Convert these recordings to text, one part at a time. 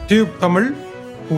Tube Tamil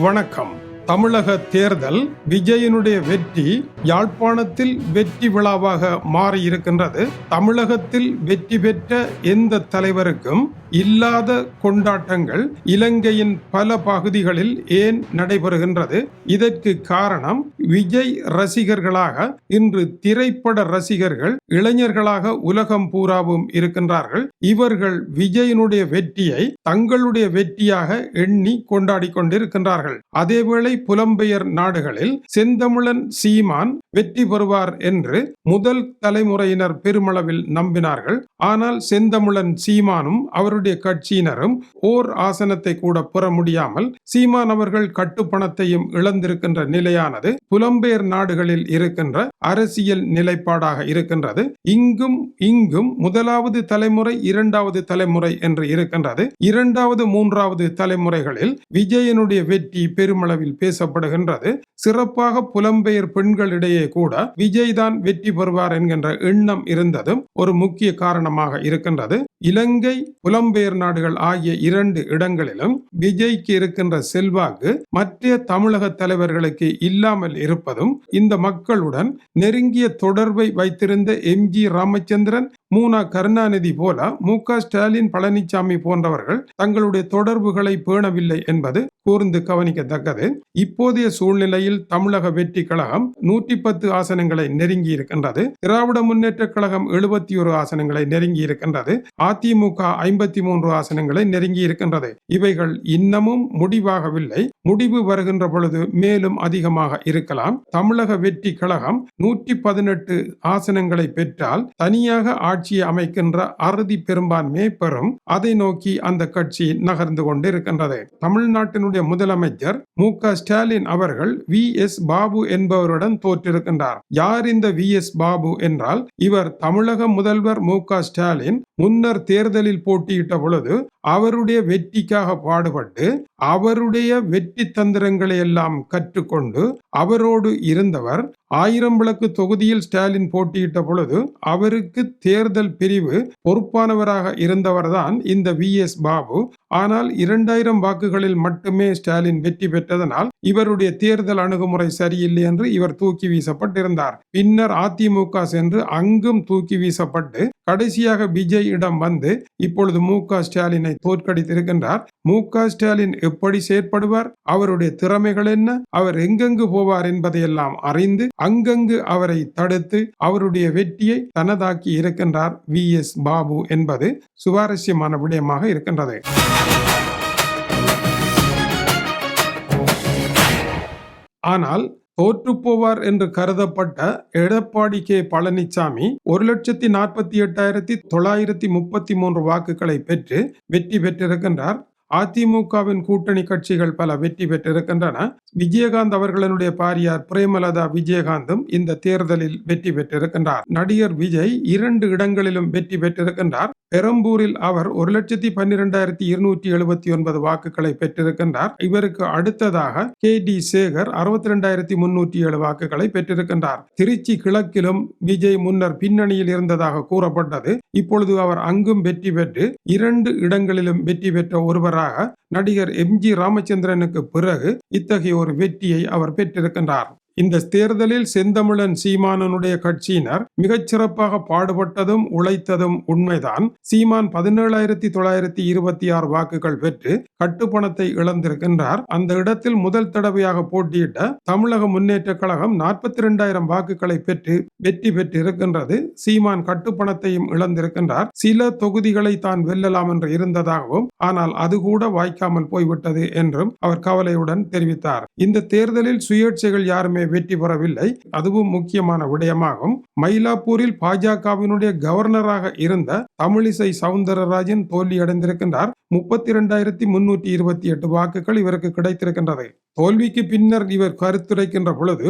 வணக்கம். தமிழக தேர்தல் விஜயனுடைய வெற்றி யாழ்ப்பாணத்தில் வெற்றி விழாவாக மாறியிருக்கின்றது. தமிழகத்தில் வெற்றி பெற்ற எந்த தலைவருக்கும் இல்லாத கொண்டாட்டங்கள் இலங்கையின் பல பகுதிகளில் ஏன் நடைபெறுகின்றது? இதற்கு காரணம் விஜய் ரசிகர்களாக இன்று திரைப்பட ரசிகர்கள் இளைஞர்களாக உலகம் பூராவும் இருக்கின்றார்கள். இவர்கள் விஜயனுடைய வெற்றியை தங்களுடைய வெற்றியாக எண்ணி கொண்டாடி கொண்டிருக்கின்றார்கள். அதேவேளை புலம்பெயர் நாடுகளில் செந்தமிழன் சீமான் வெற்றி பெறுவார் என்று முதல் தலைமுறையினர் பெருமளவில் நம்பினார்கள். ஆனால் செந்தமிழன் சீமானும் அவருடைய கட்சியினரும் ஓர் ஆசனத்தை கூட பெற முடியாமல் சீமான் அவர்கள் கட்டுப்பணத்தையும் இழந்திருக்கின்ற நிலையானது புலம்பெயர் நாடுகளில் இருக்கின்ற அரசியல் நிலைப்பாடாக இருக்கின்றது. இங்கும் முதலாவது தலைமுறை இரண்டாவது தலைமுறை என்று இருக்கின்றது. இரண்டாவது மூன்றாவது தலைமுறைகளில் விஜயனுடைய வெற்றி பெருமளவில் பேசப்படுகின்றது. சிறப்பாக புலம்பெயர் பெண்களிடையே கூட விஜய் தான் வெற்றி பெறுவார் என்கின்ற எண்ணம் இருந்ததும் ஒரு முக்கிய காரணமாக இருக்கின்றது. இலங்கை புலம்பெயர் நாடுகள் ஆகிய இரண்டு இடங்களிலும் விஜய்க்கு இருக்கின்ற செல்வாக்கு மற்ற தமிழக தலைவர்களுக்கு இல்லாமல் இருப்பதும் இந்த மக்களுடன் நெருங்கிய தொடர்பை வைத்திருந்த எம்.ஜி. ராமச்சந்திரன், மூனா கருணாநிதி போல மு.க. ஸ்டாலின், பழனிசாமி போன்றவர்கள் தங்களுடைய தொடர்புகளை பேணவில்லை என்பது கூர்ந்து கவனிக்கத்தக்கது. இப்போதைய சூழ்நிலையில் தமிழக வெற்றி கழகம் 110 ஆசனங்களை நெருங்கி இருக்கின்றது. திராவிட முன்னேற்ற கழகம் 71 ஆசனங்களை நெருங்கி இருக்கின்றது. அதிமுக 53 ஆசனங்களை நெருங்கி இருக்கின்றது. இவைகள் இன்னமும் முடிவாகவில்லை. முடிவு வருகின்ற பொழுது மேலும் அதிகமாக இருக்கலாம். தமிழக வெற்றி கழகம் 118 ஆசனங்களை பெற்றால் தனியாக ஆட்சியை அமைக்கின்ற அறுதி பெரும்பான்மையை பெறும். அதை நோக்கி அந்த கட்சி நகர்ந்து கொண்டிருக்கின்றது. தமிழ்நாட்டினுடைய முதலமைச்சர் மு.க. ஸ்டாலின் அவர்கள் வி.எஸ். பாபு என்பவருடன் தோற்றிருக்கின்றார். யார் இந்த வி.எஸ். பாபு என்றால், இவர் தமிழக முதல்வர் மு.க. ஸ்டாலின் முன்னர் தேர்தலில் போட்டியிட்ட பொழுது அவருடைய வெற்றிக்காக பாடுபட்டு அவருடைய வெற்றி தந்திரங்களை எல்லாம் கற்றுக்கொண்டு அவரோடு இருந்தவர். 1000 விளக்கு தொகுதியில் ஸ்டாலின் போட்டியிட்ட பொழுது அவருக்கு தேர்தல் பிரிவு பொறுப்பானவராக இருந்தவர்தான் இந்த வி.எஸ். பாபு. ஆனால் 2000 வாக்குகளில் மட்டுமே ஸ்டாலின் வெற்றி பெற்றதனால் இவருடைய தேர்தல் அணுகுமுறை சரியில்லை என்று இவர் தூக்கி வீசப்பட்டிருந்தார். பின்னர் அதிமுக சென்று அங்கும் தூக்கி வீசப்பட்டு கடைசியாக விஜய் இடம் வந்து இப்பொழுது மு.க. ஸ்டாலினை தோற்கடித்திருக்கின்றார். மு.க. ஸ்டாலின் எப்படி செயற்படுவார், அவருடைய திறமைகள் என்ன, அவர் எங்கெங்கு போவார் என்பதையெல்லாம் அறிந்து அங்கங்கு அவரை தடுத்து அவருடைய வெற்றியை தனதாக்கி இருக்கின்றார் வி.எஸ். பாபு என்பது சுவாரஸ்யமான விடயமாக இருக்கின்றது. ஆனால் தோற்றுப்போவார் என்று கருதப்பட்ட எடப்பாடி கே. பழனிசாமி 1,48,933 வாக்குகளை பெற்று வெற்றி பெற்றிருக்கின்றார். அதிமுகவின் கூட்டணி கட்சிகள் பல வெற்றி பெற்றிருக்கின்றன. விஜயகாந்த் அவர்களுடைய பாரியார் பிரேமலதா விஜயகாந்தும் இந்த தேர்தலில் வெற்றி பெற்றிருக்கின்றார். நடிகர் விஜய் 2 இடங்களிலும் வெற்றி பெற்றிருக்கின்றார். பெரம்பூரில் அவர் 1,12,279 வாக்குகளை பெற்றிருக்கின்றார். இவருக்கு அடுத்ததாக கே.டி. சேகர் 62,307 வாக்குகளை பெற்றிருக்கின்றார். திருச்சி கிழக்கிலும் விஜய் முன்னர் பின்னணியில் இருந்ததாக கூறப்பட்டது. இப்பொழுது அவர் அங்கும் வெற்றி பெற்று 2 இடங்களிலும் வெற்றி பெற்ற ஒருவராக நடிகர் எம்.ஜி. ராமச்சந்திரனுக்கு பிறகு இத்தகைய ஒரு வெற்றியை அவர் பெற்றிருக்கின்றார். இந்த தேர்தலில் செந்தமிழன் சீமானனுடைய கட்சியினர் மிகச்சிறப்பாக பாடுபட்டதும் உழைத்ததும் உண்மைதான். சீமான் 17,926 வாக்குகள் பெற்று கட்டுப்பணத்தை இழந்திருக்கின்றார். அந்த இடத்தில் முதல் தடவையாக போட்டியிட்ட தமிழக முன்னேற்ற கழகம் 42,000 வாக்குகளை பெற்று வெற்றி பெற்றிருக்கின்றது. சீமான் கட்டுப்பணத்தையும் இழந்திருக்கின்றார். சில தொகுதிகளை தான் வெல்லலாம் என்று இருந்ததாகவும் ஆனால் அது கூட வாய்க்காமல் போய்விட்டது என்றும் அவர் கவலையுடன் தெரிவித்தார். இந்த தேர்தலில் சுயேட்சைகள் யாருமே வெற்றி பெறவில்லை. அதுவும் முக்கியமான விடயமாகும். மயிலாப்பூரில் பாஜகவினுடைய கவர்னராக இருந்த தமிழிசை சவுந்தரராஜன் தோல்வியடைந்திருக்கின்றார். 32,328 வாக்குகள் இவருக்கு கிடைத்திருக்கின்றது. தோல்விக்கு பின்னர் இவர் கருத்துரைக்கின்ற பொழுது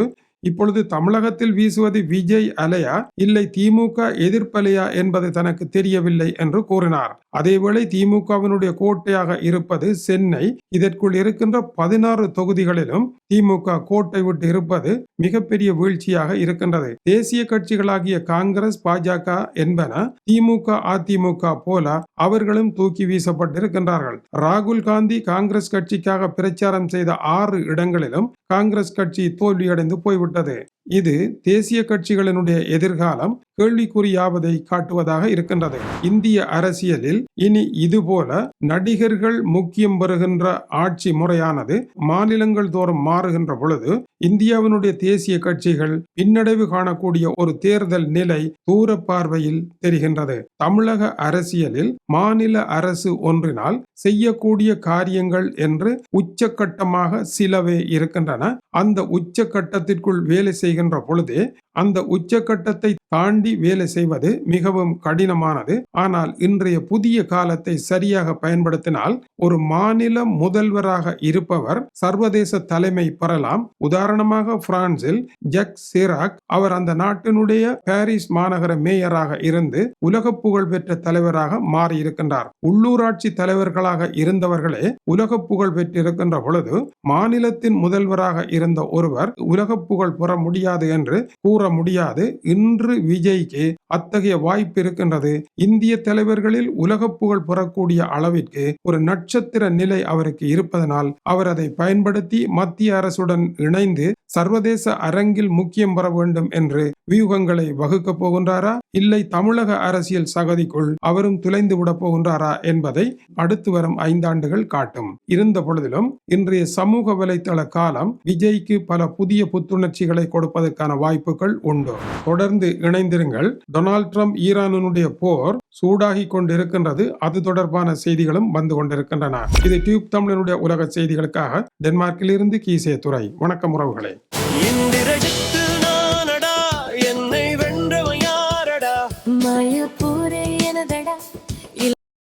இப்பொழுது தமிழகத்தில் வீசுவது விஜய் அலையா இல்லை திமுக எதிர்ப்பலையா என்பது தனக்கு தெரியவில்லை என்று கூறினார். அதேவேளை திமுகவினுடைய கோட்டையாக இருப்பது சென்னை. இதற்குள் இருக்கின்ற 16 தொகுதிகளிலும் திமுக கோட்டை விட்டு இருப்பது மிகப்பெரிய வீழ்ச்சியாக இருக்கின்றது. தேசிய கட்சிகளாகிய காங்கிரஸ், பாஜக என்பன திமுக, அதிமுக போல அவர்களும் தூக்கி வீசப்பட்டிருக்கின்றார்கள். ராகுல் காந்தி காங்கிரஸ் கட்சிக்காக பிரச்சாரம் செய்த 6 இடங்களிலும் காங்கிரஸ் கட்சி தோல்வியடைந்து போய்விட்டது. இது தேசிய கட்சிகளினுடைய எதிர்காலம் கேள்விக்குறியாவதை காட்டுவதாக இருக்கின்றது. இந்திய அரசியலில் இனி இதுபோல நடிகர்கள் முக்கியம் பெறுகின்ற ஆட்சி முறையானது மாநிலங்கள் தோறும் மாறுகின்ற பொழுது இந்தியாவினுடைய தேசிய கட்சிகள் பின்னடைவு காணக்கூடிய ஒரு தேர்தல் நிலை தூர பார்வையில் தெரிகின்றது. தமிழக அரசியலில் மாநில அரசு ஒன்றினால் செய்யக்கூடிய காரியங்கள் என்று உச்சகட்டமாக சிலவே இருக்கின்றன. அந்த உச்சகட்டத்திற்குள் வேலை செய்கின்ற பொழுதே அந்த உச்சகட்டத்தை தாண்டி வேலை செய்வது மிகவும் கடினமானது. ஆனால் இன்றைய புதிய காலத்தை சரியாக பயன்படுத்தினால் ஒரு மாநில முதல்வராக இருப்பவர் சர்வதேச தலைமை பெறலாம். உதாரணமாக பிரான்சில் ஜக் சிராக், அவர் அந்த நாட்டினுடைய பாரிஸ் மாநகர மேயராக இருந்து உலக புகழ் பெற்ற தலைவராக மாறி இருக்கின்றார். உள்ளூராட்சி தலைவர்களாக இருந்தவர்களே உலக புகழ் பெற்றிருக்கின்ற பொழுது மாநிலத்தின் முதல்வராக இருந்த ஒருவர் உலக புகழ் பெற முடியாது என்று கூற முடியாது. இன்று விஜய்க்கு அத்தகைய வாய்ப்பு இருக்கின்றது. இந்திய தலைவர்களில் உலக புகழ் பெறக்கூடிய அளவிற்கு ஒரு நட்சத்திர நிலை அவருக்கு இருப்பதனால் அவர் அதை பயன்படுத்தி மத்திய அரசுடன் இணைந்து சர்வதேச அரங்கில் முக்கியம் பெற வேண்டும் என்று வியூகங்களை வகுக்க போகின்றாரா, இல்லை தமிழக அரசியல் சகதிக்குள் அவரும் துளைந்து விட போகின்றாரா என்பதை அடுத்து வரும் 5 ஆண்டுகள் காட்டும். இருந்த பொழுதிலும் இன்றைய சமூக வலைத்தள காலம் விஜய்க்கு பல புதிய புத்துணர்ச்சிகளை கொடுப்பதற்கான வாய்ப்புகள் உண்டு. தொடர்ந்து இணைந்திருங்கள். டொனால்ட் ட்ரம்ப் ஈரானுடைய போர் சூடாகி கொண்டிருக்கின்றது. அது தொடர்பான செய்திகளும் வந்து கொண்டிருக்கின்றன. இது டியூப் தமிழனுடைய உலக செய்திகளுக்காக டென்மார்க்கில் இருந்து கீசே துரை. வணக்கம் உறவுகளே.